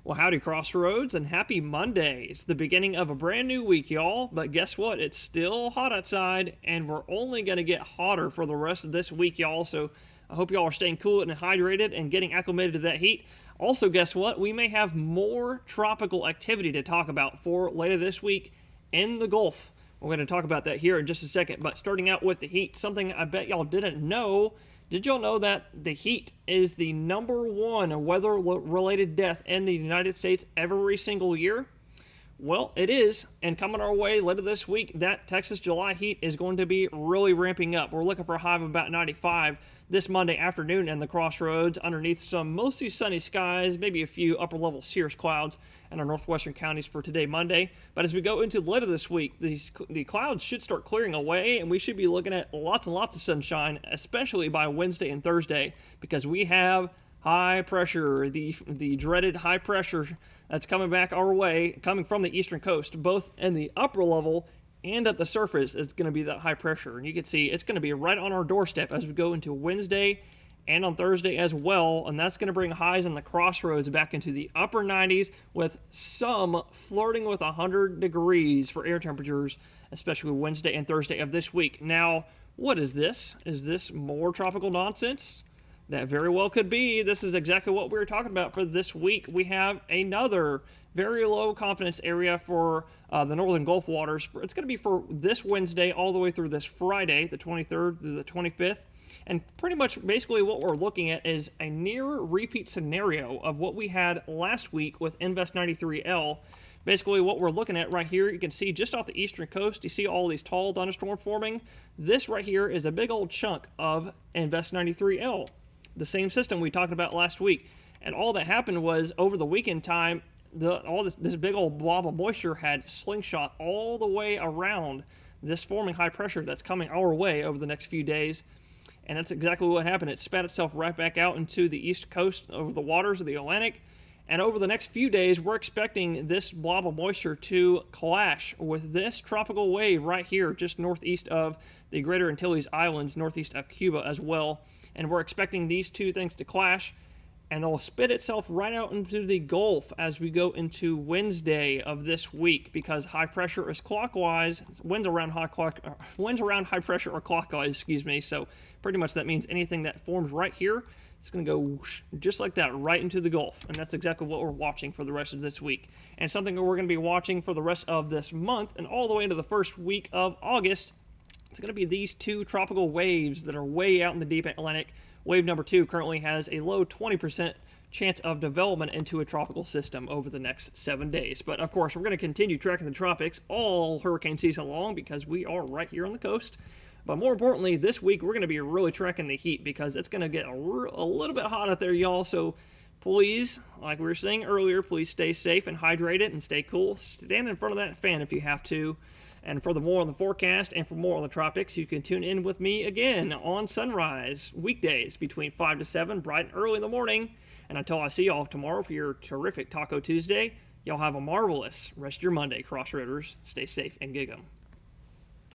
Well, howdy, Crossroads, and happy Monday. It's the beginning of a brand new week, y'all. But guess what? It's still hot outside, and we're only going to get hotter for the rest of this week, y'all. So I hope y'all are staying cool and hydrated and getting acclimated to that heat. Also, guess what? We may have more tropical activity to talk about for later this week in the Gulf. We're going to talk about that here in just a second. But starting out with the heat, something I bet y'all didn't know. Did y'all know that the heat is the number one weather-related death in the United States every single year? Well, it is, and coming our way later this week, that Texas July heat is going to be really ramping up. We're looking for a high of about 95 this Monday afternoon in the Crossroads underneath some mostly sunny skies, maybe a few upper-level cirrus clouds in our northwestern counties for today, Monday. But as we go into later this week, the clouds should start clearing away, and we should be looking at lots and lots of sunshine, especially by Wednesday and Thursday, because we have high pressure, the dreaded high pressure that's coming back our way, coming from the eastern coast, both in the upper level and at the surface is going to be that high pressure. And you can see it's going to be right on our doorstep as we go into Wednesday and on Thursday as well. And that's going to bring highs in the Crossroads back into the upper 90s with some flirting with 100 degrees for air temperatures, especially Wednesday and Thursday of this week. Now, what is this? Is this more tropical nonsense? That very well could be. This is exactly what we were talking about for this week. We have another very low confidence area for the northern Gulf waters. It's going to be for this Wednesday all the way through this Friday, the 23rd through the 25th. And pretty much basically what we're looking at is a near repeat scenario of what we had last week with Invest 93L. Basically what we're looking at right here, you can see just off the eastern coast, you see all these tall thunderstorms forming. This right here is a big old chunk of Invest 93L. The same system we talked about last week. And all that happened was over the weekend time, this big old blob of moisture had slingshot all the way around this forming high pressure that's coming our way over the next few days. And that's exactly what happened. It spat itself right back out into the east coast over the waters of the Atlantic. And over the next few days, we're expecting this blob of moisture to clash with this tropical wave right here, just northeast of the Greater Antilles Islands, northeast of Cuba as well. And we're expecting these two things to clash, and they'll spit itself right out into the Gulf as we go into Wednesday of this week, because high pressure is clockwise, winds around high pressure are clockwise, so pretty much that means anything that forms right here, it's going to go whoosh, just like that right into the Gulf, and that's exactly what we're watching for the rest of this week. And something that we're going to be watching for the rest of this month and all the way into the first week of August, it's going to be these two tropical waves that are way out in the deep Atlantic. Wave number 2 currently has a low 20% chance of development into a tropical system over the next 7 days. But of course, we're going to continue tracking the tropics all hurricane season long because we are right here on the coast. But more importantly, this week we're going to be really tracking the heat because it's going to get a little bit hot out there, y'all. So please, like we were saying earlier, please stay safe and hydrated and stay cool. Stand in front of that fan if you have to. And for the more on the forecast and for more on the tropics, you can tune in with me again on Sunrise, weekdays between 5 to 7, bright and early in the morning. And until I see y'all tomorrow for your terrific Taco Tuesday, y'all have a marvelous rest of your Monday, Crossroaders. Stay safe and gig 'em.